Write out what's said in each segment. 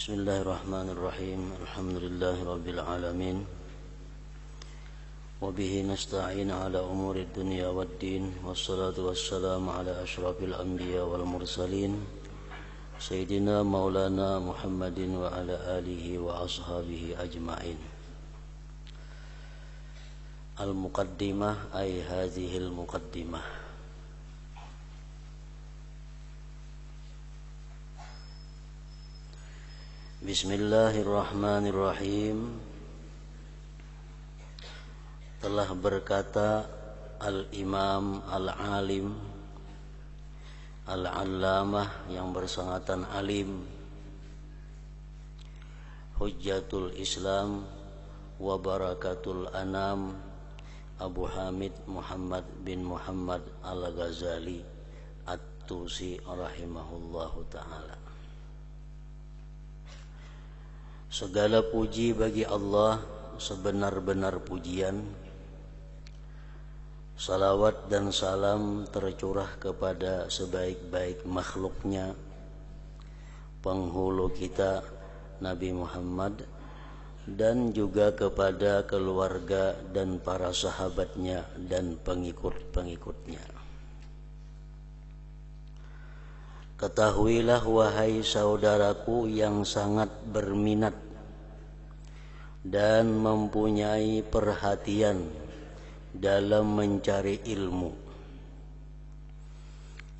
Bismillahirrahmanirrahim. Alhamdulillahirabbil alamin. Wa bihi nasta'in ala umuri dunya waddin. Wassalatu wassalamu ala asyrafil anbiya wal mursalin. Sayyidina Maulana Muhammadin wa ala alihi wa ashabihi ajma'in. Al-muqaddimah ay hadhil muqaddimah. Bismillahirrahmanirrahim. Telah berkata Al-Imam Al-Alim Al-Allamah yang bersangatan alim, Hujjatul Islam wa Barakatul Anam, Abu Hamid Muhammad bin Muhammad Al-Ghazali At-Tusi rahimahullahu ta'ala. Segala puji bagi Allah sebenar-benar pujian. Salawat dan salam tercurah kepada sebaik-baik makhluknya, penghulu kita Nabi Muhammad, dan juga kepada keluarga dan para sahabatnya dan pengikut-pengikutnya. Ketahuilah wahai saudaraku yang sangat berminat dan mempunyai perhatian dalam mencari ilmu,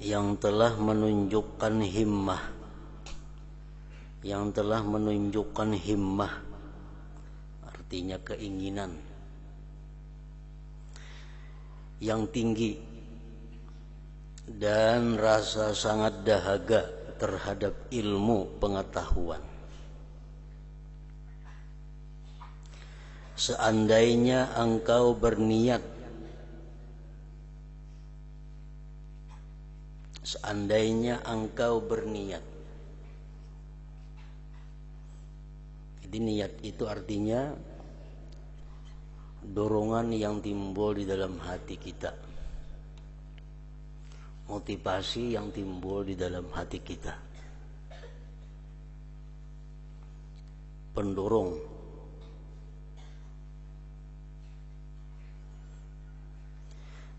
yang telah menunjukkan himmah, artinya keinginan yang tinggi dan rasa sangat dahaga terhadap ilmu pengetahuan. Seandainya engkau berniat jadi niat itu artinya dorongan yang timbul di dalam hati kita, motivasi yang timbul di dalam hati kita, pendorong.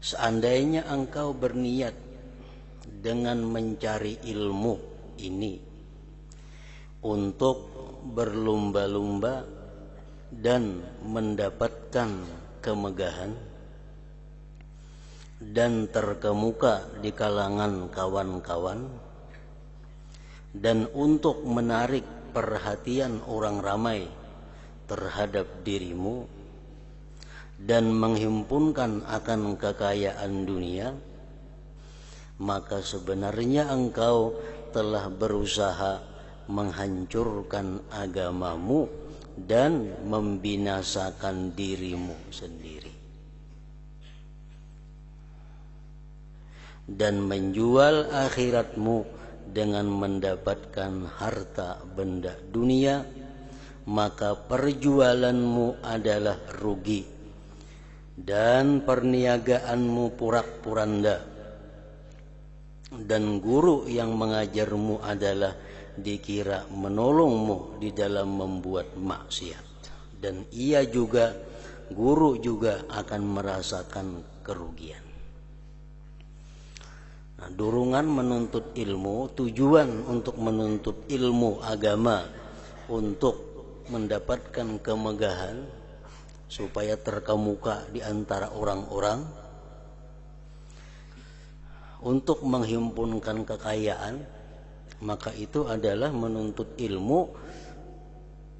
Seandainya engkau berniat dengan mencari ilmu ini untuk berlomba-lomba dan mendapatkan kemegahan dan terkemuka di kalangan kawan-kawan, dan untuk menarik perhatian orang ramai terhadap dirimu dan menghimpunkan akan kekayaan dunia, maka sebenarnya engkau telah berusaha menghancurkan agamamu dan membinasakan dirimu sendiri, dan menjual akhiratmu dengan mendapatkan harta benda dunia, maka perjualanmu adalah rugi dan perniagaanmu porak-poranda, dan guru yang mengajarmu adalah dikira menolongmu di dalam membuat maksiat, dan guru juga akan merasakan kerugian. Nah, dorongan menuntut ilmu, tujuan untuk menuntut ilmu agama untuk mendapatkan kemegahan supaya terkemuka di antara orang-orang, untuk menghimpunkan kekayaan, maka itu adalah menuntut ilmu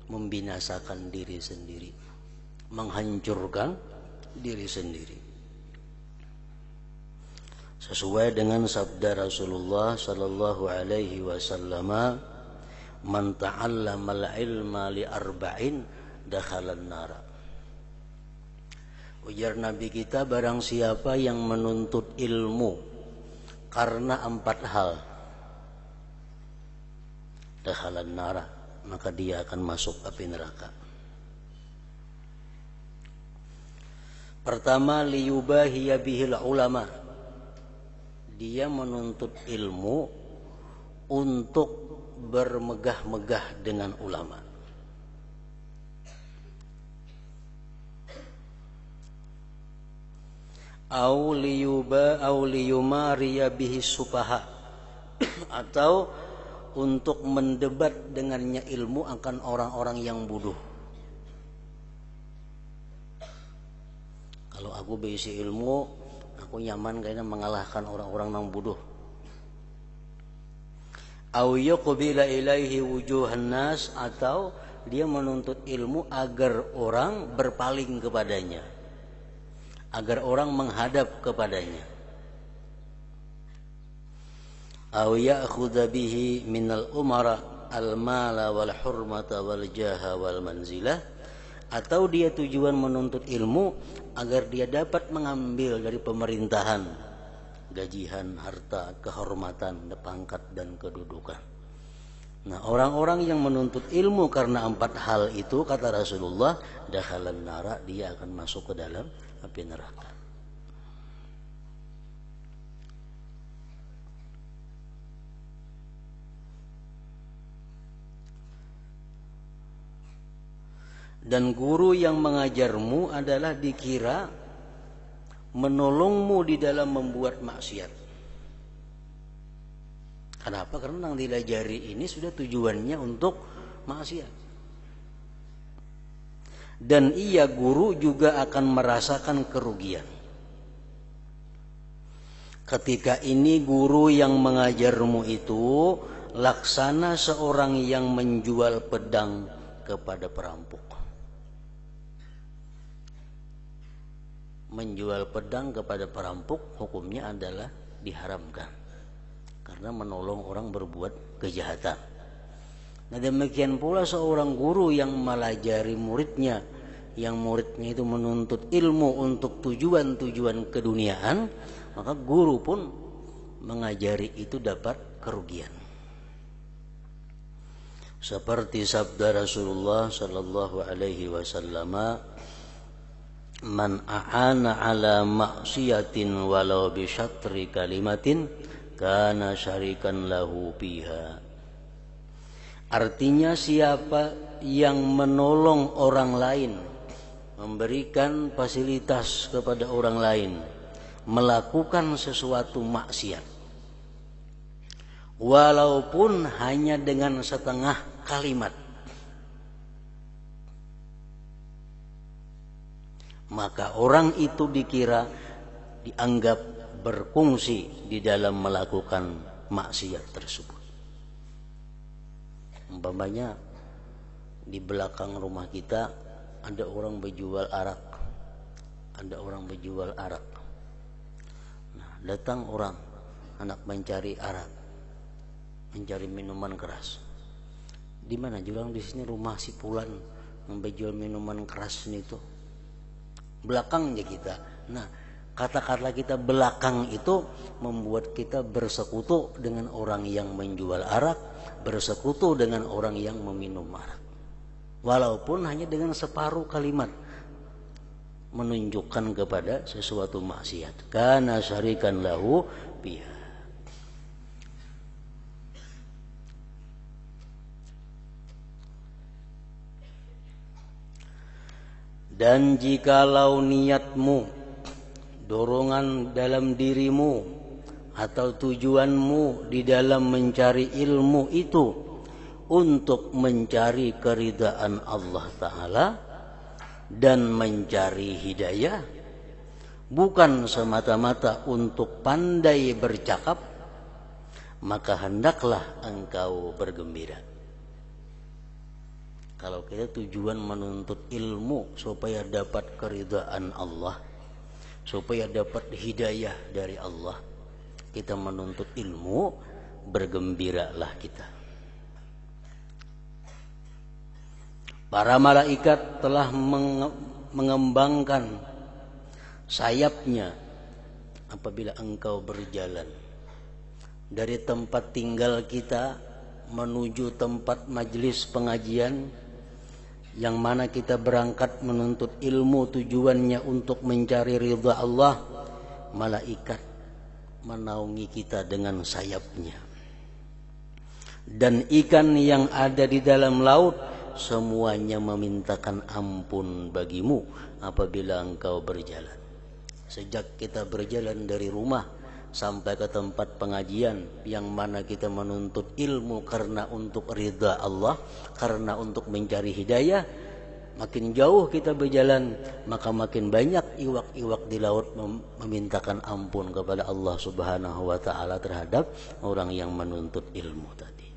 membinasakan diri sendiri, menghancurkan diri sendiri. Sesuai dengan sabda Rasulullah sallallahu alaihi wasallam, "Man ta'allama al-ilma li arba'in dakhalan nara." Ujar Nabi kita, barang siapa yang menuntut ilmu karena 4 hal, dakhalan nara, maka dia akan masuk api neraka. Pertama, liyubahiya bihil ulama. Dia menuntut ilmu untuk bermegah-megah dengan ulama. Au liyumariya bihi sufaha, atau untuk mendebat dengannya ilmu akan orang-orang yang bodoh. Kalau aku berisi ilmu, aku nyaman kayaknya mengalahkan orang-orang yang bodoh. Au yuqbila ilaihi wujuhan nas, atau dia menuntut ilmu agar orang berpaling kepadanya, agar orang menghadap kepadanya. Aw ya'khudha bihi minal umara al-mala wal hurmata wal jaha wal manzilah, atau dia tujuan menuntut ilmu agar dia dapat mengambil dari pemerintahan gajian, harta, kehormatan, pangkat dan kedudukan. Nah, orang-orang yang menuntut ilmu karena 4 hal itu, kata Rasulullah, dakhalan nara, dia akan masuk ke dalam api neraka. Dan guru yang mengajarmu adalah dikira menolongmu di dalam membuat maksiat. Kenapa? Karena yang dilajari ini sudah tujuannya untuk maksiat. Dan ia guru juga akan merasakan kerugian. Ketika ini guru yang mengajarmu itu laksana seorang yang menjual pedang kepada perampok. Menjual pedang kepada perampok hukumnya adalah diharamkan karena menolong orang berbuat kejahatan. Nah, demikian pula seorang guru yang melajari muridnya, yang muridnya itu menuntut ilmu untuk tujuan-tujuan keduniaan, maka guru pun mengajari itu dapat kerugian. Seperti sabda Rasulullah sallallahu alaihi wasallam, man a'ana ala maksiatin walau bi syatri kalimatin kana syarikan lahu biha. Artinya, siapa yang menolong orang lain, memberikan fasilitas kepada orang lain melakukan sesuatu maksiat, walaupun hanya dengan setengah kalimat, maka orang itu dianggap berfungsi di dalam melakukan maksiat tersebut. Umpamanya di belakang rumah kita ada orang berjual arak, Nah, datang orang anak mencari arak, mencari minuman keras. Di mana? Jualan di sini rumah si Fulan menjual minuman keras itu. Belakangnya kita. Nah, kata-kata kita belakang itu membuat kita bersekutu dengan orang yang menjual arak, bersekutu dengan orang yang meminum arak, walaupun hanya dengan separuh kalimat, menunjukkan kepada sesuatu maksiat. Kana syarikan lahu biha. Dan jikalau niatmu, dorongan dalam dirimu atau tujuanmu di dalam mencari ilmu itu untuk mencari keridaan Allah Ta'ala dan mencari hidayah, bukan semata-mata untuk pandai bercakap, maka hendaklah engkau bergembira. Kalau kita tujuan menuntut ilmu supaya dapat keridaan Allah, supaya dapat hidayah dari Allah, kita menuntut ilmu, bergembiralah kita. Para malaikat telah mengembangkan sayapnya apabila engkau berjalan dari tempat tinggal kita menuju tempat majelis pengajian, yang mana kita berangkat menuntut ilmu, tujuannya untuk mencari ridha Allah. Malaikat menaungi kita dengan sayapnya. dan ikan yang ada di dalam laut semuanya memintakan ampun bagimu apabila engkau berjalan. Sejak kita berjalan dari rumah sampai ke tempat pengajian, yang mana kita menuntut ilmu karena untuk ridha Allah, karena untuk mencari hidayah, makin jauh kita berjalan, maka makin banyak iwak-iwak di laut memintakan ampun kepada Allah Subhanahu wa ta'ala terhadap orang yang menuntut ilmu tadi.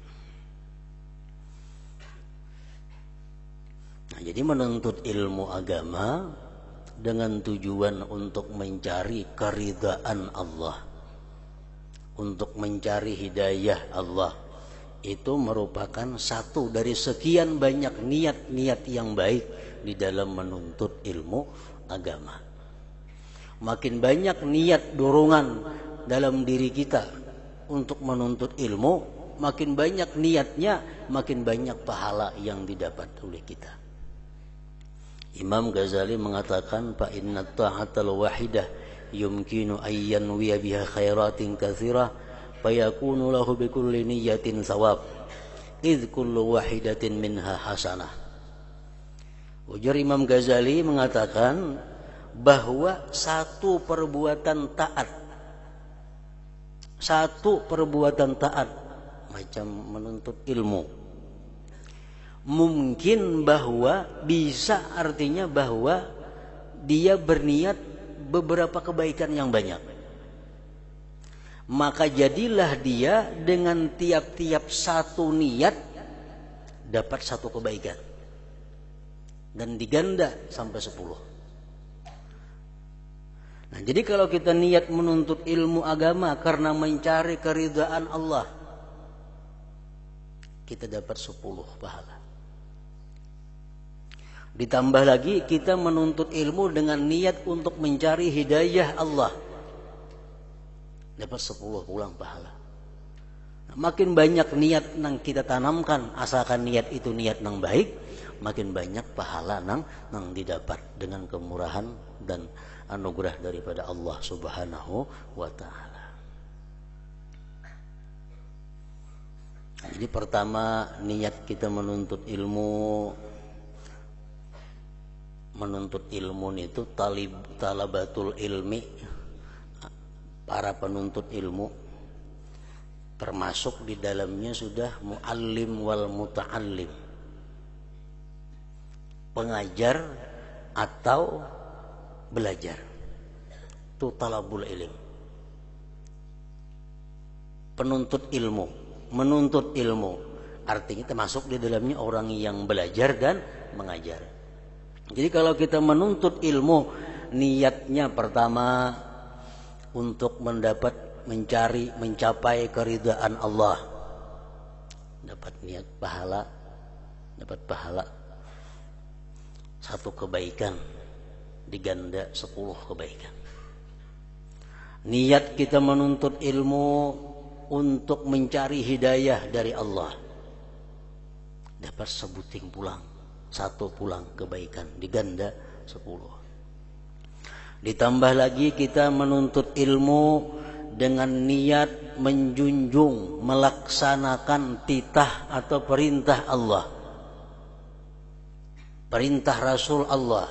Nah, jadi menuntut ilmu agama dengan tujuan untuk mencari keridhaan Allah, untuk mencari hidayah Allah, itu merupakan satu dari sekian banyak niat-niat yang baik di dalam menuntut ilmu agama. Makin banyak niat dorongan dalam diri kita untuk menuntut ilmu, makin banyak niatnya, makin banyak pahala yang didapat oleh kita. Imam Ghazali mengatakan, fa inna ta'atal wahidah yumkinu ayyan wiya biha khairatin katsirah fayakunu lahu bikulli niyyatin thawab idh kullu wahidatin minha hasanah. Ujar Imam Ghazali mengatakan bahwa satu perbuatan taat macam menuntut ilmu, mungkin bahwa bisa, artinya bahwa dia berniat beberapa kebaikan yang banyak, maka jadilah dia dengan tiap-tiap satu niat dapat satu kebaikan dan diganda sampai 10. Nah, jadi kalau kita niat menuntut ilmu agama karena mencari keridhaan Allah, kita dapat 10 pahala. Ditambah lagi kita menuntut ilmu dengan niat untuk mencari hidayah Allah, dapat 10 pulang pahala. Nah, makin banyak niat yang kita tanamkan, asalkan niat itu niat yang baik, makin banyak pahala yang didapat dengan kemurahan dan anugerah daripada Allah Subhanahu wa ta'ala. Jadi pertama, niat kita menuntut ilmu itu talabatul ilmi, para penuntut ilmu, termasuk di dalamnya sudah muallim wal muta'allim, pengajar atau belajar, itu talabul ilm. Menuntut ilmu artinya termasuk di dalamnya orang yang belajar dan mengajar. Jadi kalau kita menuntut ilmu, niatnya pertama untuk mencapai keridhaan Allah, dapat niat pahala, dapat pahala satu kebaikan diganda 10 kebaikan. Niat kita menuntut ilmu untuk mencari hidayah dari Allah, dapat sebuting pulang, satu pulang kebaikan diganda 10. Ditambah lagi kita menuntut ilmu dengan niat menjunjung, melaksanakan titah atau perintah Allah, perintah Rasul Allah.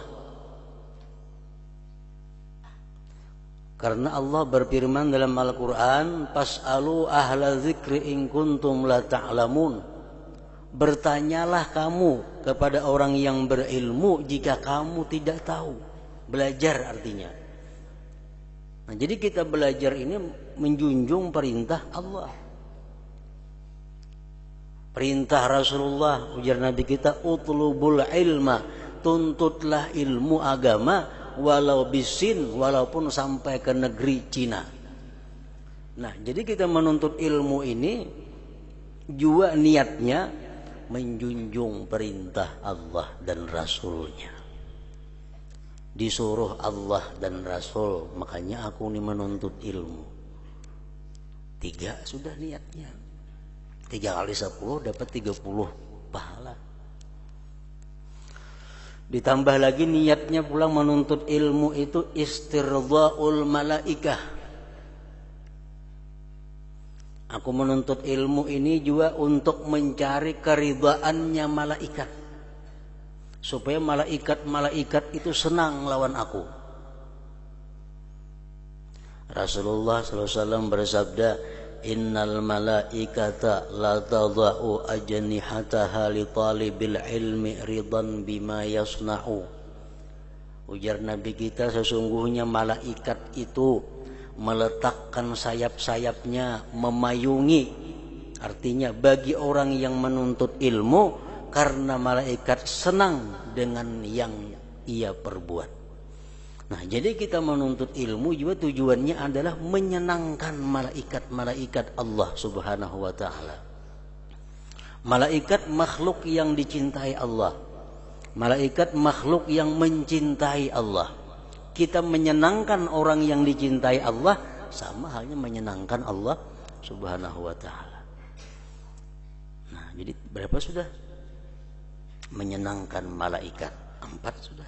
Karena Allah berfirman dalam Al-Quran, Fas'alu ahla dzikri in kuntum la ta'lamun. Bertanyalah kamu kepada orang yang berilmu jika kamu tidak tahu. Belajar artinya. Nah, jadi kita belajar ini menjunjung perintah Allah, perintah Rasulullah. Ujar Nabi kita, utlubul ilma, tuntutlah ilmu agama walau bisin, walaupun sampai ke negeri Cina. Nah, jadi kita menuntut ilmu ini juga niatnya menjunjung perintah Allah dan Rasulnya. Disuruh Allah dan Rasul, makanya aku ini menuntut ilmu. 3 sudah niatnya. 3 kali 10 dapat 30 pahala. Ditambah lagi niatnya pulang menuntut ilmu itu istirdaul malaikah, Aku menuntut ilmu ini juga untuk mencari keridhaannya malaikat. Supaya malaikat itu senang lawan aku. Rasulullah SAW bersabda, innal malaikata la tadha'u ajnihataha li talibil ilmi ridan bima yasna'u. Ujar Nabi kita, sesungguhnya malaikat itu meletakkan sayap-sayapnya memayungi, artinya bagi orang yang menuntut ilmu, karena malaikat senang dengan yang ia perbuat. Nah, jadi kita menuntut ilmu juga tujuannya adalah menyenangkan malaikat-malaikat Allah Subhanahu wa taala. Malaikat makhluk yang dicintai Allah. Malaikat makhluk yang mencintai Allah. Kita menyenangkan orang yang dicintai Allah sama halnya menyenangkan Allah Subhanahu wa taala. Nah, jadi berapa sudah? Menyenangkan malaikat 4 sudah.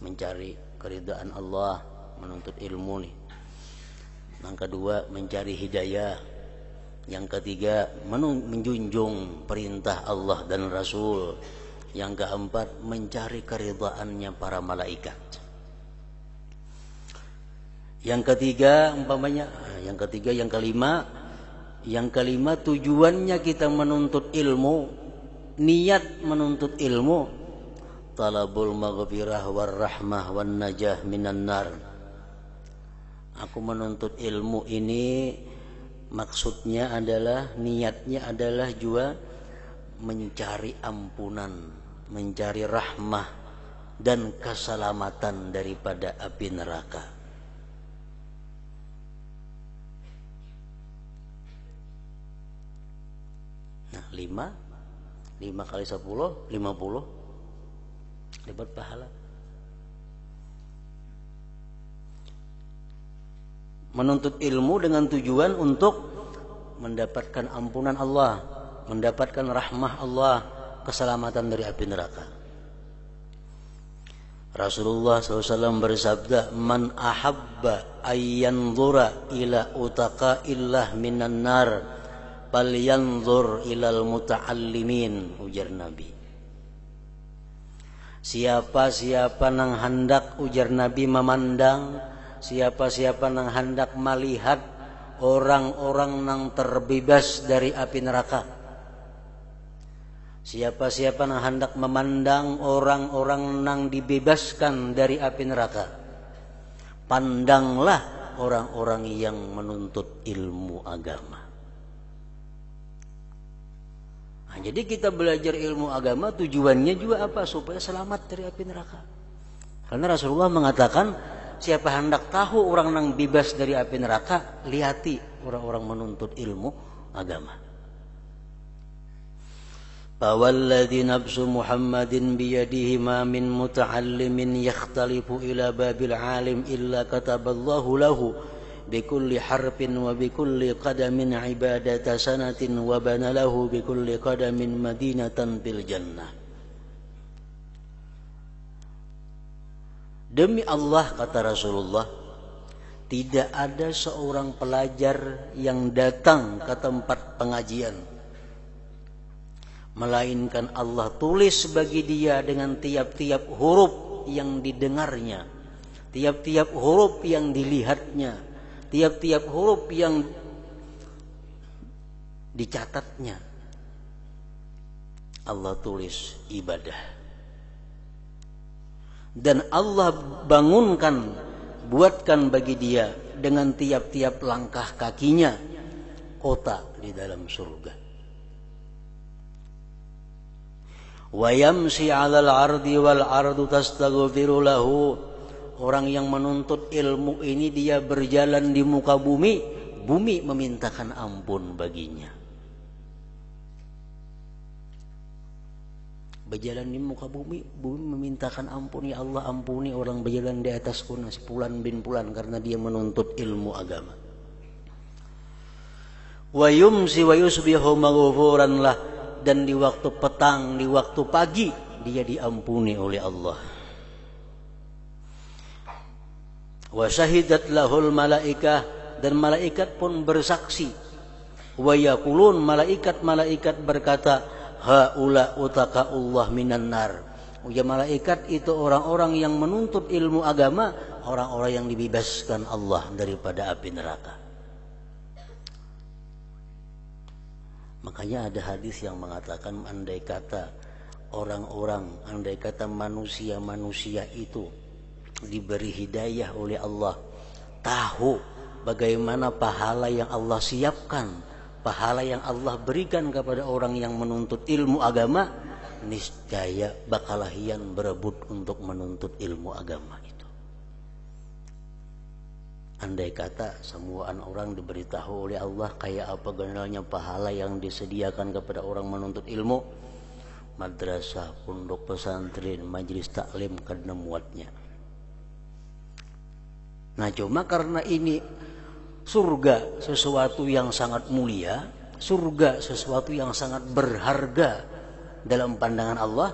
Mencari keridhaan Allah, menuntut ilmu nih. Yang kedua mencari hidayah. Yang ketiga menjunjung perintah Allah dan Rasul. Yang keempat mencari keridhaannya para malaikat. Yang kelima tujuannya kita menuntut ilmu, niat menuntut ilmu, talabul maghfirah war rahmah wan najah minan nar. Aku menuntut ilmu ini maksudnya adalah, niatnya adalah juga mencari ampunan, mencari rahmah dan keselamatan daripada api neraka. Nah, 5 kali 10 50 dapat pahala. Menuntut ilmu dengan tujuan untuk mendapatkan ampunan Allah, mendapatkan rahmah Allah, keselamatan dari api neraka. Rasulullah SAW bersabda, man ahabba ayyanzura ila utaqaillah minan nar falyanzur ilal muta'allimin, ujar Nabi. Siapa nang hendak, ujar Nabi, memandang, siapa nang hendak melihat orang-orang nang terbebas dari api neraka, siapa nang hendak memandang orang-orang nang dibebaskan dari api neraka, pandanglah orang-orang yang menuntut ilmu agama. Nah, jadi kita belajar ilmu agama tujuannya juga apa? Supaya selamat dari api neraka. Karena Rasulullah mengatakan, siapa hendak tahu orang nang bebas dari api neraka, lihati orang-orang menuntut ilmu agama. Fawalladzi nafsu Muhammadin biyadihi ma min muta'allimin yakhtalifu ila babil alim illa kataballahu lahu bikulli harfin wa bikulli qadamin ibadata sanatin wa banalahu bikulli qadamin madinatan fil jannah. Demi Allah, kata Rasulullah, tidak ada seorang pelajar yang datang ke tempat pengajian melainkan Allah tulis bagi dia dengan tiap-tiap huruf yang didengarnya, tiap-tiap huruf yang dilihatnya, tiap-tiap huruf yang dicatatnya, Allah tulis ibadah. Dan Allah buatkan bagi dia dengan tiap-tiap langkah kakinya kota di dalam surga. Wa yamshi 'alal 'ardi wal 'ardu tastaghfiru lahu. Orang yang menuntut ilmu ini dia berjalan di muka bumi, bumi memintakan ampun baginya. Berjalan di muka bumi, bumi memintakan ampun, ya Allah ampuni orang berjalan di atas kuna sepulan bin pulan karena dia menuntut ilmu agama. Wa yumsi wa yusbihu maghfuran lah. Dan di waktu petang, di waktu pagi dia diampuni oleh Allah. Wa syahidat lahul malaikah, dan malaikat pun bersaksi. Wa yaqulun, malaikat-malaikat berkata, haula utaqaullah minan nar. Ya, malaikat itu orang-orang yang menuntut ilmu agama, orang-orang yang dibebaskan Allah daripada api neraka. Makanya ada hadis yang mengatakan andai kata manusia itu diberi hidayah oleh Allah, tahu bagaimana pahala yang Allah siapkan, pahala yang Allah berikan kepada orang yang menuntut ilmu agama, niscaya bakalahian berebut untuk menuntut ilmu agama itu. Andai kata semua orang diberitahu oleh Allah kayak apa generalnya pahala yang disediakan kepada orang menuntut ilmu, madrasah, pondok pesantren, majelis taklim karena muatnya. Nah, cuma karena ini surga sesuatu yang sangat mulia, surga sesuatu yang sangat berharga dalam pandangan Allah,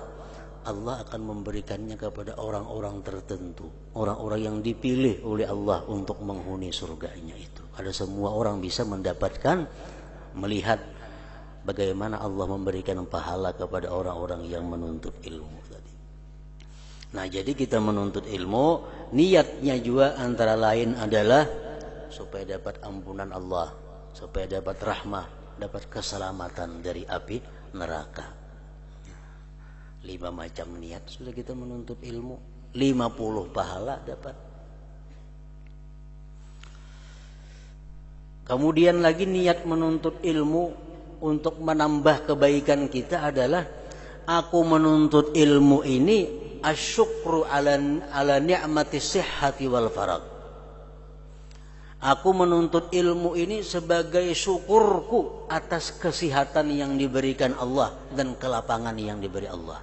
Allah akan memberikannya kepada orang-orang tertentu, orang-orang yang dipilih oleh Allah untuk menghuni surganya itu. Ada semua orang bisa mendapatkan, melihat bagaimana Allah memberikan pahala kepada orang-orang yang menuntut ilmu tadi. Nah, jadi kita menuntut ilmu, niatnya juga antara lain adalah supaya dapat ampunan Allah, supaya dapat rahmah, dapat keselamatan dari api neraka. 5 macam niat sudah kita menuntut ilmu, 50 pahala dapat. Kemudian lagi niat menuntut ilmu untuk menambah kebaikan kita adalah aku menuntut ilmu ini asyukru ala ni'mati sihhati wal farag. Aku menuntut ilmu ini sebagai syukurku atas kesehatan yang diberikan Allah dan kelapangan yang diberi Allah.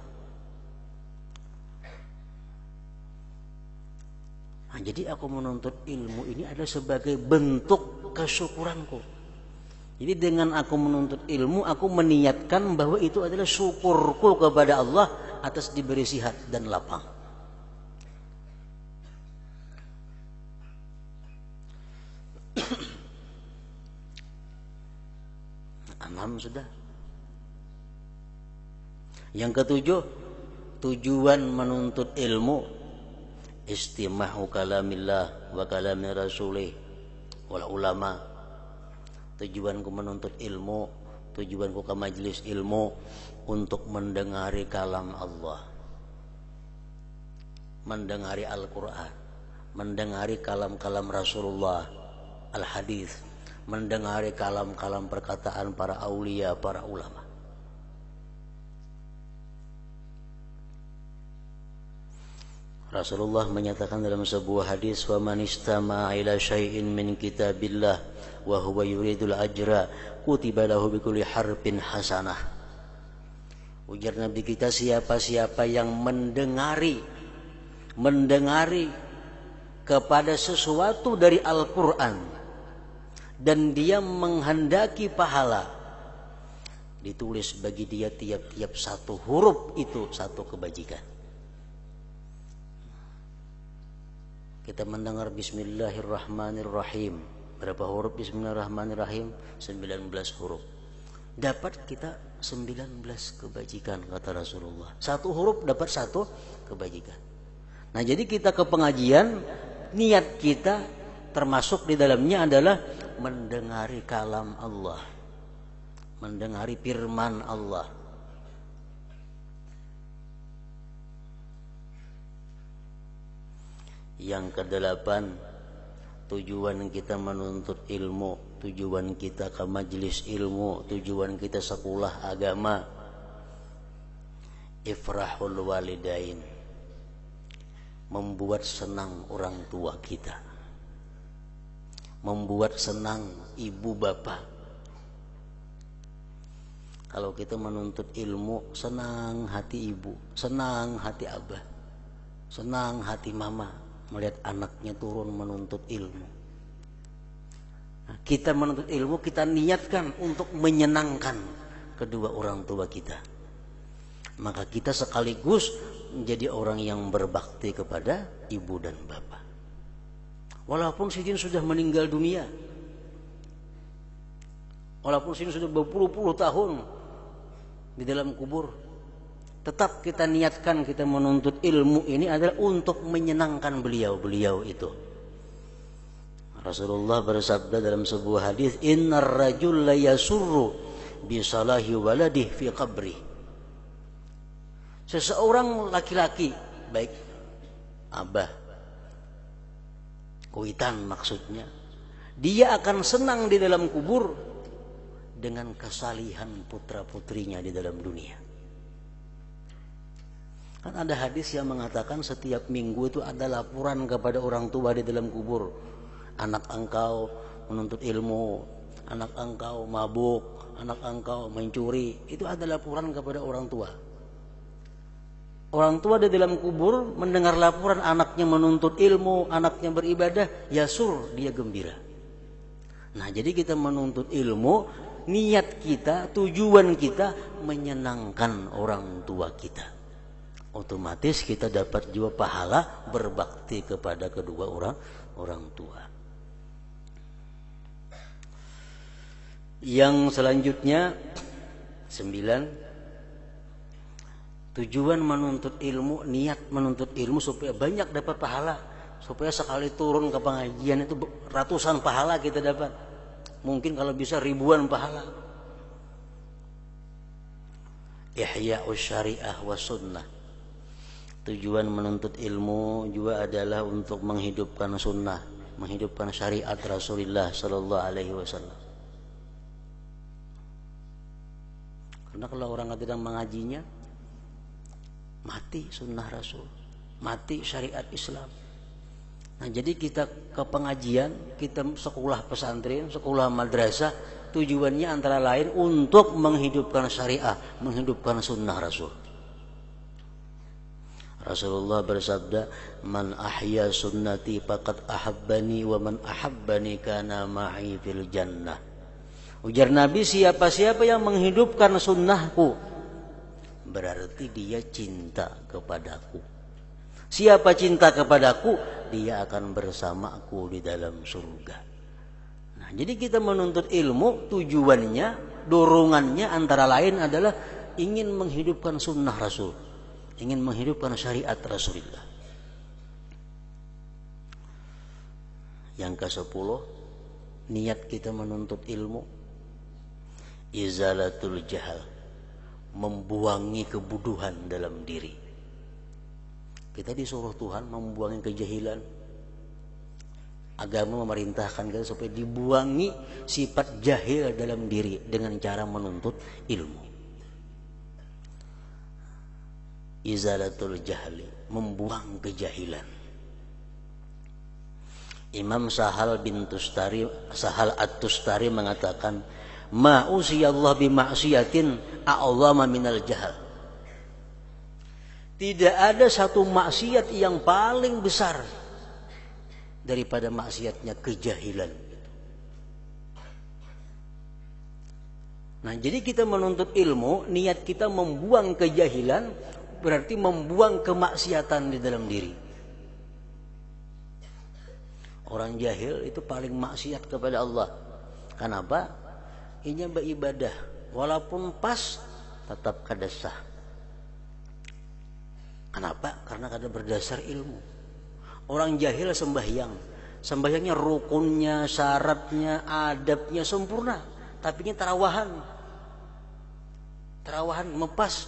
Nah, jadi aku menuntut ilmu ini adalah sebagai bentuk kesyukuranku. Jadi dengan aku menuntut ilmu, aku meniatkan bahwa itu adalah syukurku kepada Allah atas diberi sihat dan lapang. Enam sudah. Yang ketujuh, tujuan menuntut ilmu istima'u kalamillah wa kalami rasulih wal ulama. Tujuanku menuntut ilmu, tujuanku ke majelis ilmu untuk mendengari kalam Allah, mendengari Al-Quran, mendengari kalam-kalam Rasulullah, al-hadis, mendengari kalam-kalam perkataan para aulia, para ulama. Rasulullah menyatakan dalam sebuah hadis, wa man istama'a ila syai'in min kitabillah wa huwa yuridul ajra kutiba lahu bikulli harfin hasanah. Ujar Nabi kita, siapa-siapa yang mendengari kepada sesuatu dari Al-Quran dan dia menghendaki pahala, ditulis bagi dia tiap-tiap satu huruf itu satu kebajikan. Kita mendengar Bismillahirrahmanirrahim. Berapa huruf Bismillahirrahmanirrahim? 19 huruf. Dapat kita 19 kebajikan kata Rasulullah. Satu huruf dapat satu kebajikan. Nah, jadi kita ke pengajian, niat kita termasuk di dalamnya adalah mendengari kalam Allah, mendengari firman Allah. Yang kedelapan, tujuan kita menuntut ilmu, tujuan kita ke majelis ilmu, tujuan kita sekolah agama, ifrahul walidain, membuat senang orang tua kita, membuat senang ibu bapak. Kalau kita menuntut ilmu, senang hati ibu, senang hati abah, senang hati mama melihat anaknya turun menuntut ilmu. Nah, kita menuntut ilmu, kita niatkan untuk menyenangkan kedua orang tua kita. Maka kita sekaligus menjadi orang yang berbakti kepada ibu dan bapak. Walaupun si jin sudah meninggal dunia, Walaupun sini sudah berpuluh-puluh tahun di dalam kubur, tetap kita niatkan kita menuntut ilmu ini adalah untuk menyenangkan beliau itu. Rasulullah bersabda dalam sebuah hadis, innar rajul la yasurru bi salahi waladih fi qabri. Seseorang laki-laki, baik abah, kuitan maksudnya, dia akan senang di dalam kubur dengan kesalihan putra-putrinya di dalam dunia. Kan ada hadis yang mengatakan setiap minggu itu ada laporan kepada orang tua di dalam kubur. Anak engkau menuntut ilmu, anak engkau mabuk, anak engkau mencuri. Itu ada laporan kepada orang tua. Orang tua di dalam kubur mendengar laporan anaknya menuntut ilmu, anaknya beribadah, yasur, dia gembira. Nah, jadi kita menuntut ilmu, niat kita, tujuan kita menyenangkan orang tua kita. Otomatis kita dapat juga pahala berbakti kepada kedua orang tua. Yang selanjutnya 9, tujuan menuntut ilmu, niat menuntut ilmu supaya banyak dapat pahala, supaya sekali turun ke pengajian itu ratusan pahala kita dapat, mungkin kalau bisa ribuan pahala. Ihya'us syariah wa sunnah. Tujuan menuntut ilmu juga adalah untuk menghidupkan sunnah, menghidupkan syariat Rasulullah Sallallahu Alaihi Wasallam. Karena kalau orang tidak mengajinya, mati sunnah Rasul, mati syariat Islam. Nah, jadi kita ke pengajian, kita sekolah pesantren, sekolah madrasah, tujuannya antara lain untuk menghidupkan syariah, menghidupkan sunnah Rasul. Rasulullah bersabda, man ahya sunnati faqad ahabbani wa man ahabbani kana ma'i fil jannah. Ujar Nabi, siapa-siapa yang menghidupkan sunnahku berarti dia cinta kepadaku. Siapa cinta kepadaku, dia akan bersamaku di dalam surga. Nah, jadi kita menuntut ilmu, tujuannya, dorongannya antara lain adalah ingin menghidupkan sunnah Rasul, ingin menghidupkan syariat Rasulullah. Yang ke-10, niat kita menuntut ilmu, izalatul jahal, membuangi kebuduhan dalam diri. Kita disuruh Tuhan membuangi kejahilan. Agama memerintahkan kita supaya dibuangi sifat jahil dalam diri dengan cara menuntut ilmu. Izalatul jahli, membuang kejahilan. Imam Sahal At-Tustari mengatakan, ma usiyallah bima'siyatin a'zama minal jahal. Tidak ada satu maksiat yang paling besar daripada maksiatnya kejahilan. Nah, jadi kita menuntut ilmu, niat kita membuang kejahilan, berarti membuang kemaksiatan di dalam diri. Orang jahil itu paling maksiat kepada Allah. Kenapa? Ini beribadah, walaupun pas tetap kada sah. Kenapa? Karena kada berdasar ilmu. Orang jahil sembahyangnya rukunnya, syaratnya, adabnya sempurna, tapi ini tarawahan mepas,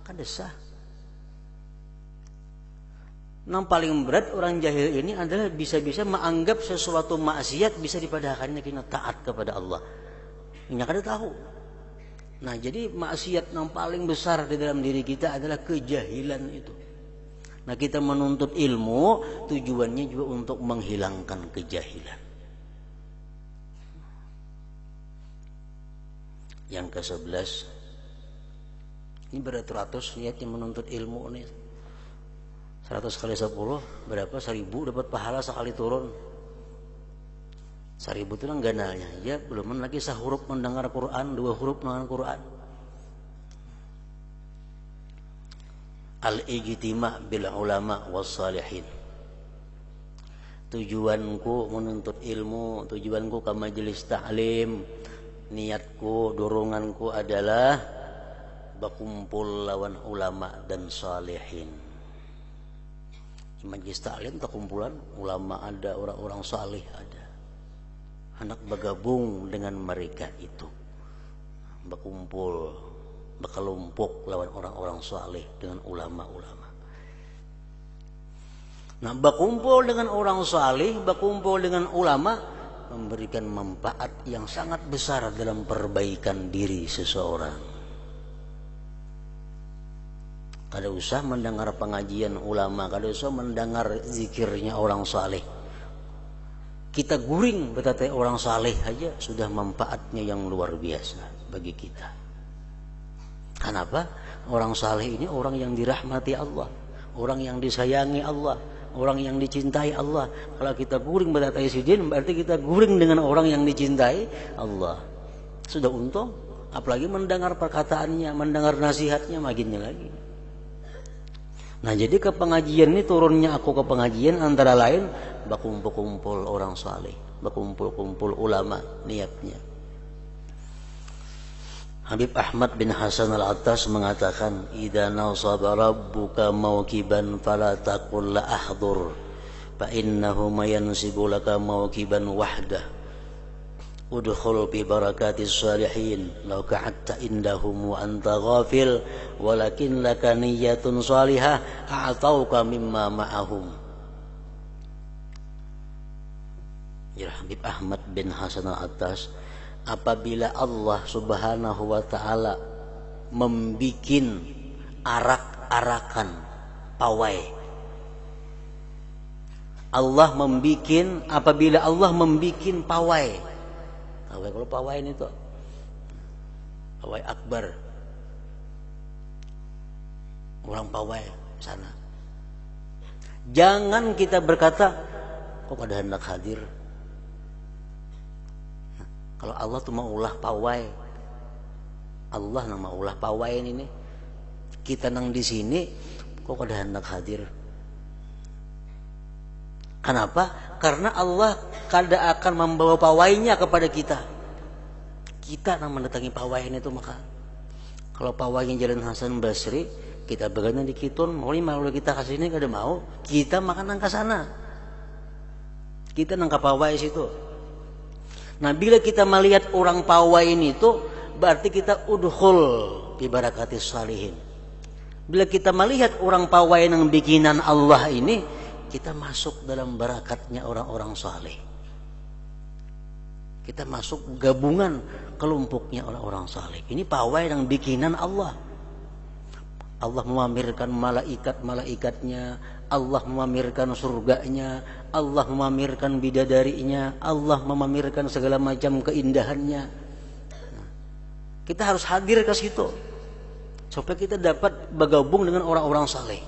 kada sah. Yang paling berat orang jahil ini adalah bisa-bisa menganggap sesuatu maksiat bisa dipadahkannya kena taat kepada Allah. Ini kada tahu. Nah, jadi maksiat yang paling besar di dalam diri kita adalah kejahilan itu. Nah, kita menuntut ilmu tujuannya juga untuk menghilangkan kejahilan. Yang ke-11, ini beratus-ratus niatnya menuntut ilmu nih. 100 kali 10 berapa? 1000 dapat pahala sekali turun. 1000 itu kan ganalnya. Ya, belum lagi sahuruf mendengar Quran, 2 huruf mendengar Quran. Al-ijtima' bil ulama was salihin. Tujuanku menuntut ilmu, tujuanku ke majelis ta'lim, niatku, doronganku adalah berkumpul lawan ulama dan salihin. Majlis taklim terkumpulan ulama ada, orang-orang salih ada. Hendak bergabung dengan mereka itu, berkumpul, berkelompok lawan orang-orang salih dengan ulama-ulama. Nah, berkumpul dengan orang salih, berkumpul dengan ulama memberikan manfaat yang sangat besar dalam perbaikan diri seseorang. Kada usah mendengar pengajian ulama, kada usah mendengar zikirnya orang saleh. Kita guring berkata orang saleh aja sudah manfaatnya yang luar biasa bagi kita. Kenapa? Orang saleh ini orang yang dirahmati Allah, orang yang disayangi Allah, orang yang dicintai Allah. Kalau kita guring berkata sidin, berarti kita guring dengan orang yang dicintai Allah. Sudah untung, apalagi mendengar perkataannya, mendengar nasihatnya, makinnya lagi. Nah, jadi ke pengajian ini turunnya aku ke pengajian antara lain berkumpul-kumpul orang saleh, berkumpul-kumpul ulama niatnya. Habib Ahmad bin Hasan Al-Attas mengatakan, "Idza nasaba rabbuka mawqiban fala taqul la ahdur, fa innahu mayansibu laka mawqiban wahdah. Udkhul bi barakatis salihin law ka'atta indahum wa anta ghafil walakin laka niyyatun salihah a'tauka mimma ma'ahum." Ya, Habib Ahmad bin Hasan Al-Attas, apabila Allah Subhanahu wa taala membikin arak-arakan pawai, apabila Allah membikin pawai, kalau pawai ini tuh pawai akbar, orang pawai sana, jangan kita berkata kok ada hendak hadir. Kalau Allah tuh mau ulah pawai, Allah nama ulah pawai ini. Kita nang di sini, kok ada hendak hadir. Kenapa? Karena Allah kada akan membawa pawainya kepada kita. Kita nang mendatangi pawai ini tuh maka. Kalau pawainya Jalan Hasan Basri, kita bergana di Kitun, mau lima udah kita kasih ini kada mau, kita makan nang ke sana. Kita nang ke pawai situ. Nah, bila kita melihat orang pawai ini tuh berarti kita udkhul bi barakatis salihin. Bila kita melihat orang pawai yang bikinan Allah ini, kita masuk dalam barakatnya orang-orang saleh. Kita masuk gabungan kelompoknya orang-orang saleh. Ini pawai yang bikinan Allah. Allah memamerkan malaikat-malaikatnya, Allah memamerkan surganya, Allah memamerkan bidadarinya, Allah memamerkan segala macam keindahannya. Kita harus hadir ke situ supaya kita dapat bergabung dengan orang-orang saleh.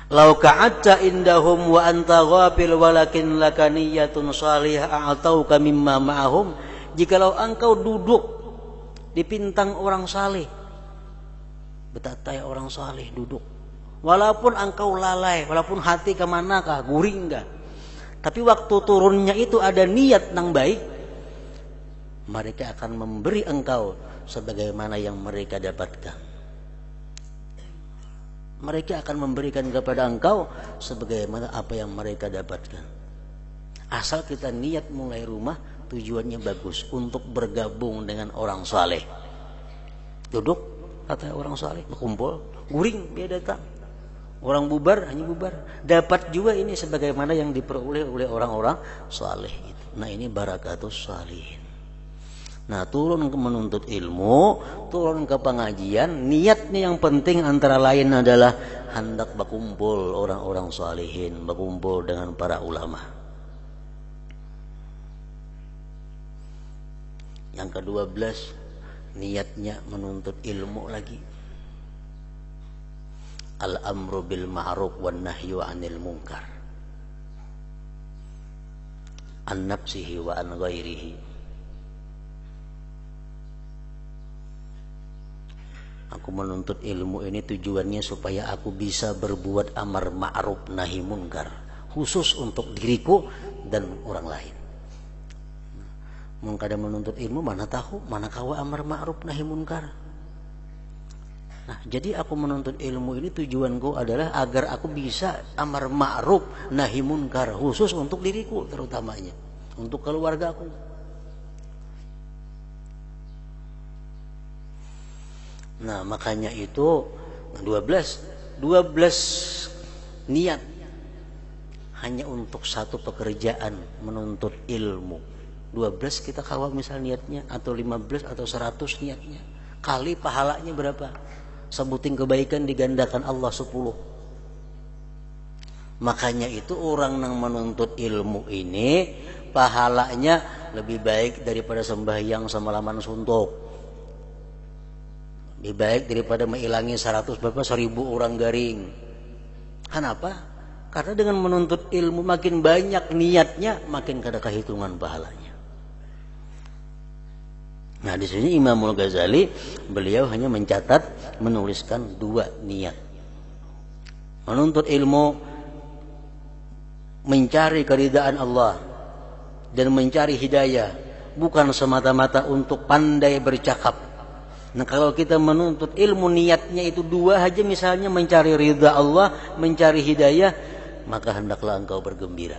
Lau ka'atta indahum wa anta ghafil walakin laka niyyatun salihah a'tauka mimma ma'ahum. Jikalau engkau duduk di pintang orang saleh, betatai orang saleh duduk, walaupun engkau lalai, walaupun hati kemanakah, guring enggak, tapi waktu turunnya itu ada niat yang baik, mereka akan memberi engkau sebagaimana yang mereka dapatkan. Mereka akan memberikan kepada engkau sebagaimana apa yang mereka dapatkan. Asal kita niat mulai rumah, tujuannya bagus untuk bergabung dengan orang saleh. Duduk kata orang saleh, berkumpul, guring dia datang. Orang bubar hanya bubar, dapat juga ini sebagaimana yang diperoleh oleh orang-orang saleh itu. Nah, ini barakatus salihin. Nah, turun ke menuntut ilmu, turun ke pengajian, niatnya yang penting antara lain adalah hendak berkumpul orang-orang salihin, berkumpul dengan para ulama. Yang ke-12, niatnya menuntut ilmu lagi. Al-amru bil ma'ruf wan nahyu 'anil munkar. An nafsihi wa an ghairihi. Aku menuntut ilmu ini tujuannya supaya aku bisa berbuat amar ma'ruf nahi munkar, khusus untuk diriku dan orang lain. Mun kada menuntut ilmu mana tahu mana kawa amar ma'ruf nahi munkar. Nah, jadi aku menuntut ilmu ini tujuanku adalah agar aku bisa amar ma'ruf nahi munkar, khusus untuk diriku terutamanya, untuk keluargaku. Nah, makanya itu 12 niat hanya untuk satu pekerjaan menuntut ilmu. 12 kita kawa misal niatnya, atau 15 atau 100 niatnya, kali pahalanya berapa? Sebutin kebaikan digandakan Allah 10. Makanya itu orang yang menuntut ilmu ini pahalanya lebih baik daripada sembahyang semalaman suntuk, lebih baik daripada mengilangi 100 berapa 1000 orang garing. Kenapa? Karena dengan menuntut ilmu makin banyak niatnya, makin kada kehitungan pahalanya. Nah, di sini Imamul Ghazali beliau hanya mencatat, menuliskan 2 niat. Menuntut ilmu, mencari keridaan Allah dan mencari hidayah, bukan semata-mata untuk pandai bercakap. Nah, kalau kita menuntut ilmu niatnya itu 2 aja, misalnya mencari ridha Allah, mencari hidayah, maka hendaklah engkau bergembira.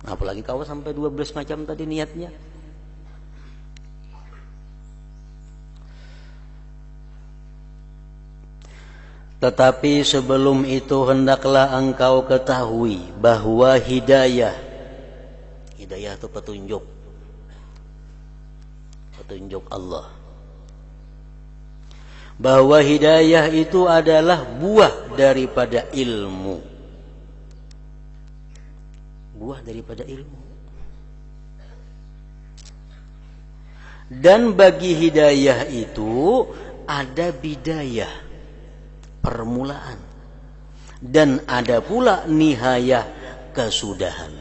Nah, apalagi kau sampai 12 macam tadi niatnya. Tetapi sebelum itu hendaklah engkau ketahui bahwa hidayah itu petunjuk Allah. Bahwa hidayah itu adalah buah daripada ilmu. Buah daripada ilmu. Dan bagi hidayah itu ada bidayah, permulaan, dan ada pula nihayah, kesudahan.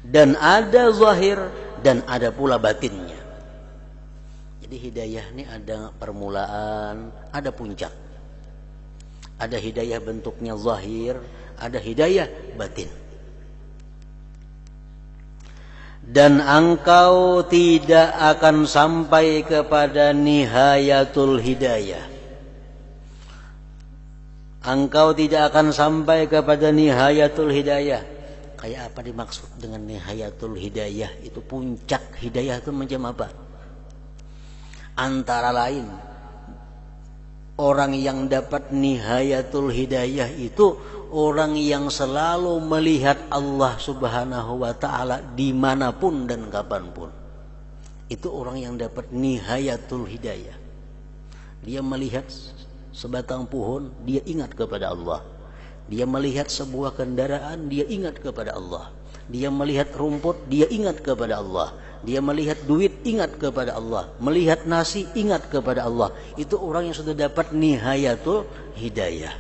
Dan ada zahir dan ada pula batinnya. Jadi hidayah ini ada permulaan, ada puncak. Ada hidayah bentuknya zahir, ada hidayah batin. Dan engkau tidak akan sampai kepada nihayatul hidayah. Engkau tidak akan sampai kepada nihayatul hidayah. Kayak apa dimaksud dengan nihayatul hidayah? Itu puncak hidayah itu macam apa? Antara lain, orang yang dapat nihayatul hidayah itu orang yang selalu melihat Allah Subhanahu wa ta'ala dimanapun dan kapanpun. Itu orang yang dapat nihayatul hidayah. Dia melihat sebatang pohon, dia ingat kepada Allah. Dia melihat sebuah kendaraan, dia ingat kepada Allah. Dia melihat rumput, dia ingat kepada Allah. Dia melihat duit, ingat kepada Allah. Melihat nasi, ingat kepada Allah. Itu orang yang sudah dapat nihayatul hidayah.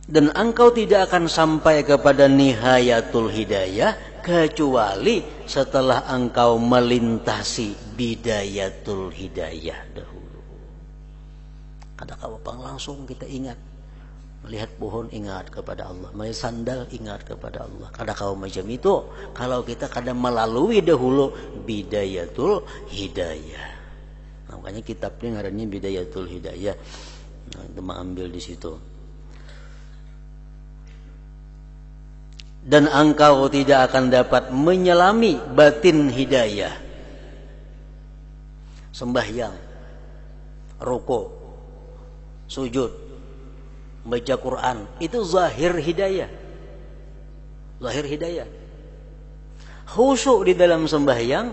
Dan engkau tidak akan sampai kepada nihayatul hidayah kecuali setelah engkau melintasi bidayatul hidayah dahulu. Kada kawapang langsung kita ingat. Melihat pohon ingat kepada Allah, melihat sandal ingat kepada Allah. Kada kau macam itu kalau kita kada melalui dahulu bidayatul hidayah. Nah, makanya kitabnya ngarannya bidayatul hidayah. Nah, itu mengambil di situ. Dan engkau tidak akan dapat menyelami batin hidayah. Sembahyang, rukuk, sujud, baca Quran, itu zahir hidayah. Zahir hidayah. Khusyuk di dalam sembahyang,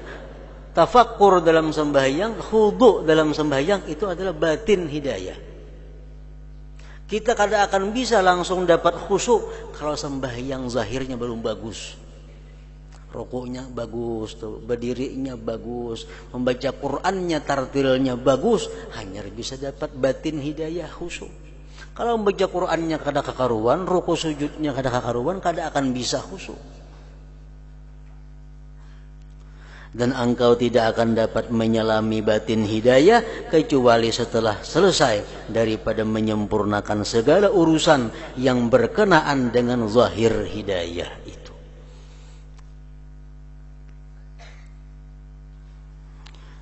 tafakkur dalam sembahyang, khudu dalam sembahyang, itu adalah batin hidayah. Kita kada akan bisa langsung dapat khusyuk kalau sembahyang zahirnya belum bagus. Rukuknya bagus, berdirinya bagus, membaca Qur'annya, tartilnya bagus, hanya bisa dapat batin hidayah khusyuk. Kalau membaca Qur'annya kada kakaruan, rukuk sujudnya kada kakaruan, kada akan bisa khusyuk. Dan engkau tidak akan dapat menyelami batin hidayah kecuali setelah selesai daripada menyempurnakan segala urusan yang berkenaan dengan zahir hidayah itu.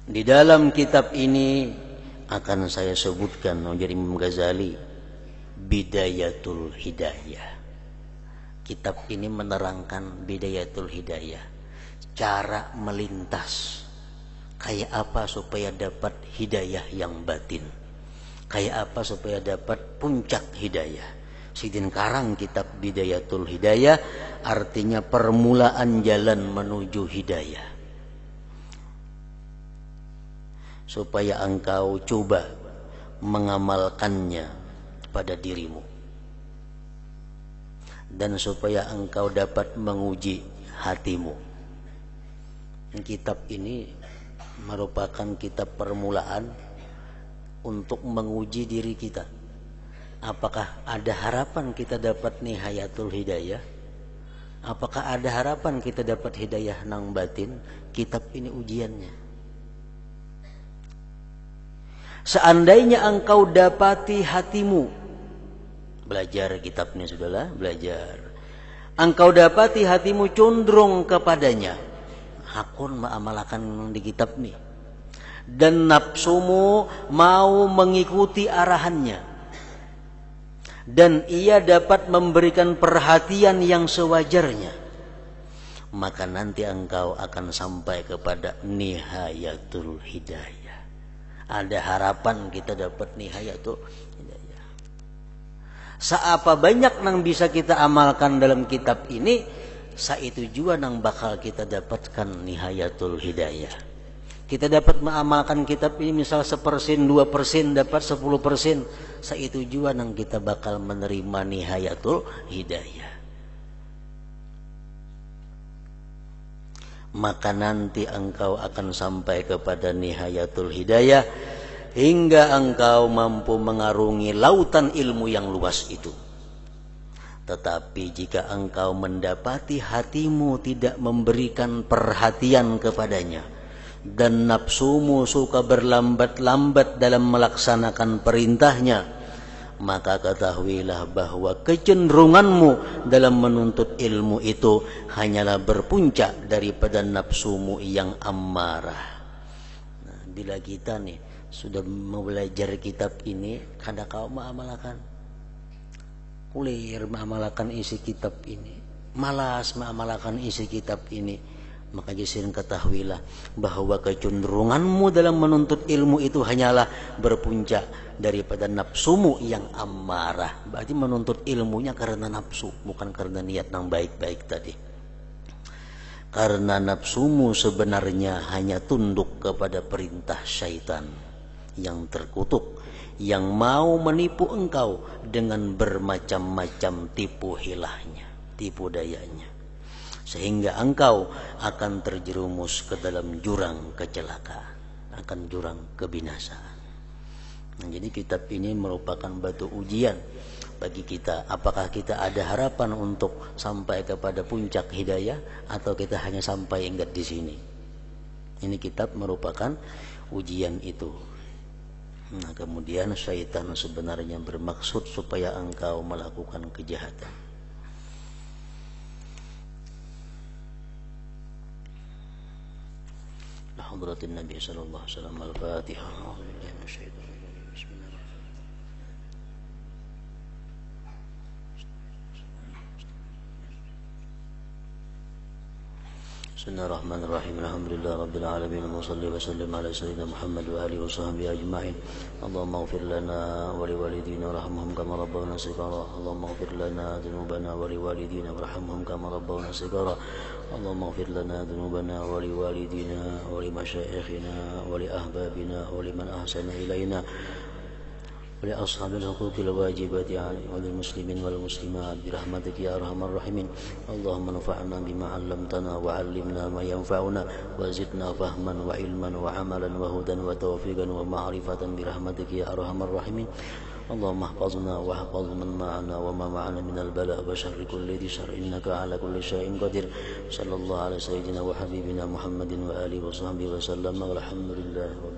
Di dalam kitab ini akan saya sebutkan dari Imam Ghazali, Bidayatul Hidayah. Kitab ini menerangkan Bidayatul Hidayah, cara melintas kayak apa supaya dapat hidayah yang batin, kayak apa supaya dapat puncak hidayah. Sidin karang kitab Bidayatul Hidayah, artinya permulaan jalan menuju hidayah, supaya engkau coba mengamalkannya pada dirimu, dan supaya engkau dapat menguji hatimu. Kitab ini merupakan kitab permulaan untuk menguji diri kita. Apakah ada harapan kita dapat nihayatul hidayah? Apakah ada harapan kita dapat hidayah nang batin? Kitab ini ujiannya. Seandainya engkau dapati hatimu, belajar kitabnya sudahlah, belajar. Engkau dapati hatimu condong kepadanya, hakun ma'amalakan di kitab nih, dan nafsumu mau mengikuti arahannya, dan ia dapat memberikan perhatian yang sewajarnya, maka nanti engkau akan sampai kepada nihayatul hidayah. Ada harapan kita dapat nihayatul hidayah. Seapa banyak nang bisa kita amalkan dalam kitab ini, itu juga nang bakal kita dapatkan nihayatul hidayah. Kita dapat mengamalkan kitab ini misal 1%, 2%, dapat 10%, itu juga nang kita bakal menerima nihayatul hidayah. Maka nanti engkau akan sampai kepada nihayatul hidayah hingga engkau mampu mengarungi lautan ilmu yang luas itu. Tetapi jika engkau mendapati hatimu tidak memberikan perhatian kepadanya, dan nafsumu suka berlambat-lambat dalam melaksanakan perintahnya, maka ketahuilah bahwa kecenderunganmu dalam menuntut ilmu itu hanyalah berpuncak daripada nafsumu yang amarah. Nah, bila kita nih sudah belajar kitab ini, kada kau mengamalkan, kulir mengamalkan isi kitab ini, malas mengamalkan isi kitab ini, maka jisin ketahuilah bahwa kecenderunganmu dalam menuntut ilmu itu hanyalah berpuncak daripada nafsumu yang amarah. Berarti menuntut ilmunya karena nafsu, bukan karena niat yang baik-baik tadi. Karena nafsumu sebenarnya hanya tunduk kepada perintah syaitan yang terkutuk, yang mau menipu engkau dengan bermacam-macam tipu hilahnya, tipu dayanya, sehingga engkau akan terjerumus ke dalam jurang kecelakaan, akan jurang kebinasaan. Nah, jadi kitab ini merupakan batu ujian bagi kita. Apakah kita ada harapan untuk sampai kepada puncak hidayah, atau kita hanya sampai ingat di sini? Ini kitab merupakan ujian itu. Nah, kemudian syaitan sebenarnya bermaksud supaya engkau melakukan kejahatan. Hadratin Nabi sallallahu alaihi wasallam. Al-Fatihah. Bismillahirrahmanirrahim. Alhamdulillah rabbil alamin. Wassalli wa sallim ala sayyidina Muhammad wa alihi wa sahbihi ajma'in. Allahumma ighfir lana wa liwalidina warhamhum kama rabbawna shighara. Allahumma ighfir lana dhunubana wa liwalidina warhamhum kama rabbawna shighara. Allahumma ighfir lana dhunubana wa liwalidina wa limashayikhina wa liahbabina wa liman ahsana ilaina ولأصحاب الحقوق الواجبات وللمسلمين والمسلمات برحمتك يا أرحم الراحمين. اللهم انفعنا بما علمتنا وعلمنا ما ينفعنا وزدنا فهما وعلما وعملا وهدى وتوفيقا ومعرفة برحمتك يا أرحم الراحمين. اللهم احفظنا واحفظ من معنا وما معنا من البلاء وشر كل ذي شر إنك على كل شيء قدير. صلى الله على سيدنا وحبيبنا محمد وآله وصحبه وسلم والحمد لله رب